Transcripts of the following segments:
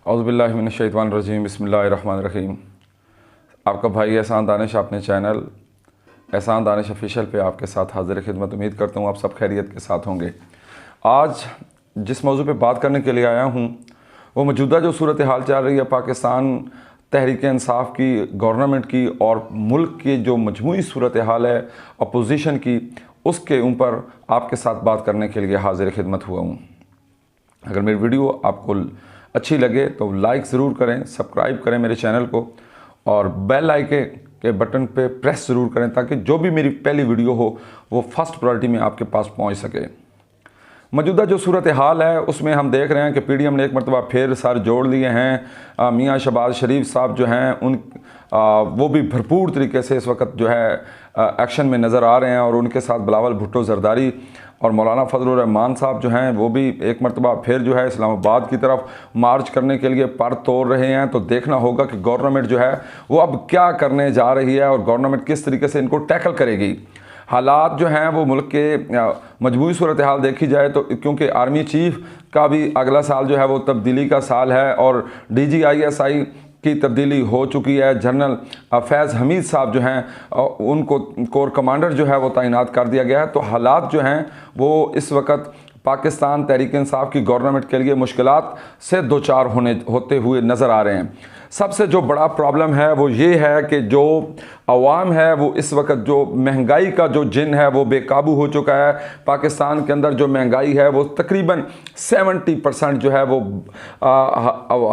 औज़ुबिल्लाहि मिनश्शैतानिर्रजीम बिस्मिल्लाहिर्रहमानिर्रहीम। आपका भाई एहसान दानिश अपने चैनल एहसान दानिश ऑफिशियल पे आपके साथ हाजिर खिदमत। उम्मीद करता हूँ आप सब खैरियत के साथ होंगे। आज जिस मौजू पे बात करने के लिए आया हूँ वो मौजूदा जो सूरत हाल चल रही है पाकिस्तान तहरीक इंसाफ की, गवर्नमेंट की और मुल्क की जो मजमूई सूरत हाल है अपोजिशन की, उसके ऊपर आपके साथ बात करने के लिए हाजिर खिदमत हुआ हूँ। अगर मेरी वीडियो आपको अच्छी लगे तो लाइक ज़रूर करें, सब्सक्राइब करें मेरे चैनल को और बेल आइकन के बटन पे प्रेस ज़रूर करें ताकि जो भी मेरी पहली वीडियो हो वो फर्स्ट प्रायोरिटी में आपके पास पहुंच सके। मौजूदा जो सूरत हाल है उसमें हम देख रहे हैं कि पीडीएम ने एक मरतबा फिर सर जोड़ लिए हैं। मियाँ शहबाज शरीफ साहब जो हैं वो भी भरपूर तरीके से इस वक्त जो है एक्शन में नज़र आ रहे हैं और उनके साथ बिलावल भुट्टो जरदारी और मौलाना फजलुर रहमान साहब जो हैं वो भी एक मरतबा फिर जो है इस्लामाबाद की तरफ मार्च करने के लिए पर तोड़ रहे हैं। तो देखना होगा कि गवर्नमेंट जो है वो अब क्या करने जा रही है और गवर्नमेंट किस तरीके से इनको टैकल करेगी। हालात जो हैं वो मुल्क के मजमूई सूरत हाल देखी जाए तो क्योंकि आर्मी चीफ का भी अगला साल जो है वो तब्दीली का साल है और DGISI की तब्दीली हो चुकी है। जनरल फैज़ हमीद साहब जो हैं उनको कोर कमांडर जो है वो तैनात कर दिया गया है। तो हालात जो हैं वो इस वक्त पाकिस्तान तहरीक इंसाफ की गवर्नमेंट के लिए मुश्किलात से दो चार होते हुए नज़र आ रहे हैं। सबसे जो बड़ा प्रॉब्लम है वो ये है कि जो अवाम है वो इस वक्त जो महंगाई का जो जिन है वो बेकाबू हो चुका है। पाकिस्तान के अंदर जो महंगाई है वो तकरीबन 70% जो है वो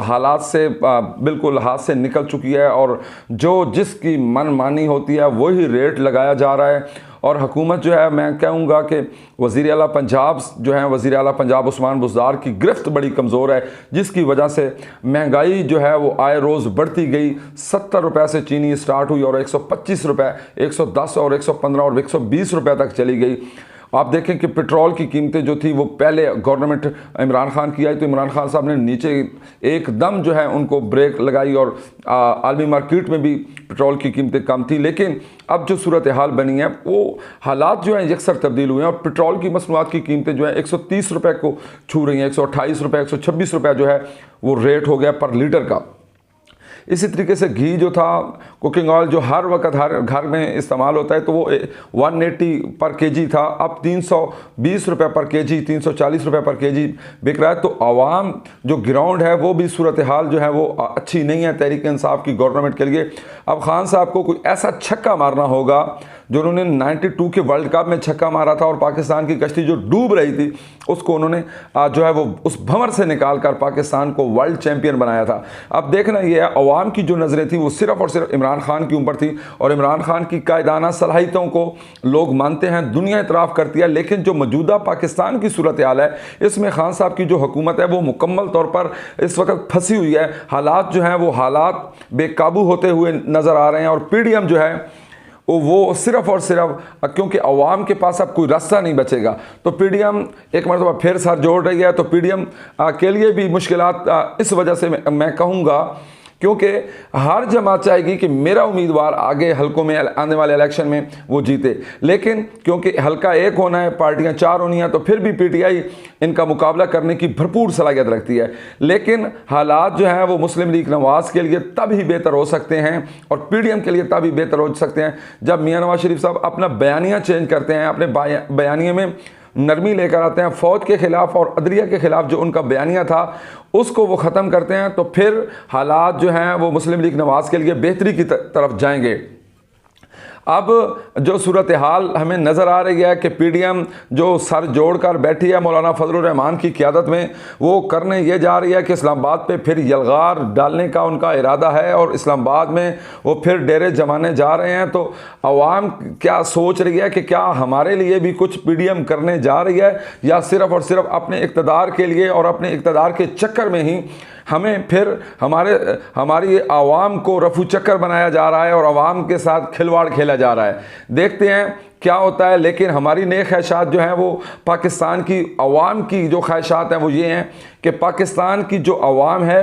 हालात से बिल्कुल हाथ से निकल चुकी है और जो जिसकी मनमानी होती है वही रेट लगाया जा रहा है। और हुकूमत जो है मैं कहूँगा कि वज़ीर आला पंजाब जो है वज़ीर आला पंजाब उस्मान बुज़दार की गिरफ्त बड़ी कमज़ोर है जिसकी वजह से महंगाई जो है वो आए रोज़ बढ़ती गई। 70 रुपये से चीनी स्टार्ट हुई और 125 रुपये, 110 और 115 और 120 रुपये तक चली गई। आप देखें कि पेट्रोल की कीमतें जो थी वो पहले गवर्नमेंट इमरान खान की आई तो इमरान खान साहब ने नीचे एकदम जो है उनको ब्रेक लगाई और आलमी मार्केट में भी पेट्रोल की कीमतें कम थी। लेकिन अब जो सूरत हाल बनी है वो हालात जो हैं यकसर तब्दील हुए हैं और पेट्रोल की मसनूआत की कीमतें जो है 130 रुपये को छू रही हैं। 128 रुपये, 126 रुपये जो है वो रेट हो गया पर लीटर का। इसी तरीके से घी जो था, कुकिंग ऑयल जो हर वक्त हर घर में इस्तेमाल होता है तो वो 180 पर केजी था, अब 320 रुपये पर केजी, 340 रुपये पर केजी बिक रहा है। तो आवाम जो ग्राउंड है वो भी सूरत हाल जो है वो अच्छी नहीं है तहरीक इंसाफ की गवर्नमेंट के लिए। अब खान साहब को कोई ऐसा छक्का मारना होगा जो उन्होंने 92 के वर्ल्ड कप में छक्का मारा था और पाकिस्तान की कश्ती जो डूब रही थी उसको उन्होंने जो है वो उस भंवर से निकाल कर पाकिस्तान को वर्ल्ड चैंपियन बनाया था। अब देखना ये है अवाम की जो नज़रें थी वो सिर्फ़ और सिर्फ इमरान खान के ऊपर थी और इमरान खान की कायदाना सलाहियतों को लोग मानते हैं, दुनिया इतराफ़ करती है। लेकिन जो मौजूदा पाकिस्तान की सूरत हाल है इसमें खान साहब की जो हुकूमत है वो मुकम्मल तौर पर इस वक्त फंसी हुई है। हालात जो हैं वो हालात बेकाबू होते हुए नज़र आ रहे हैं और पीडीएम जो है वो सिर्फ और सिर्फ क्योंकि अवाम के पास अब कोई रास्ता नहीं बचेगा तो पीडीएम एक मरतबा फिर सर जोड़ रही है। तो पीडीएम के लिए भी मुश्किलात इस वजह से मैं कहूँगा क्योंकि हर जमात चाहेगी कि मेरा उम्मीदवार आगे हलकों में आने वाले इलेक्शन में वो जीते। लेकिन क्योंकि हलका एक होना है, पार्टियां 4 होनी हैं तो फिर भी पीटीआई इनका मुकाबला करने की भरपूर सलाहियत रखती है। लेकिन हालात जो हैं वो मुस्लिम लीग नवाज़ के लिए तब ही बेहतर हो सकते हैं और पीडीएम के लिए तब ही बेहतर हो सकते हैं जब मियाँ नवाज शरीफ साहब अपना बयानिया चेंज करते हैं, अपने बयानिए में नरमी लेकर आते हैं। फ़ौज के ख़िलाफ़ और अदलिया के ख़िलाफ़ जो उनका बयानिया था उसको वो ख़त्म करते हैं तो फिर हालात जो हैं वो मुस्लिम लीग नवाज़ के लिए बेहतरी की तरफ जाएंगे। अब जो सूरत हाल हमें नज़र आ रही है कि पीडीएम जो सर जोड़कर बैठी है मौलाना फजलुर रहमान की क़यादत में वो करने ये जा रही है कि इस्लामाबाद पे फिर यलगार डालने का उनका इरादा है और इस्लामाबाद में वो फिर डेरे जमाने जा रहे हैं। तो अवाम क्या सोच रही है कि क्या हमारे लिए भी कुछ पीडीएम करने जा रही है या सिर्फ़ और सिर्फ अपने इक़्तिदार के लिए और अपने इक़्तिदार के चक्कर में ही हमें फिर हमारी आवाम को रफू चक्कर बनाया जा रहा है और आवाम के साथ खिलवाड़ खेला जा रहा है। देखते हैं क्या होता है। लेकिन हमारी नए ख्वाहिशात जो हैं वो पाकिस्तान की आवाम की जो ख्वाहिशात हैं वो ये हैं कि पाकिस्तान की जो आवाम है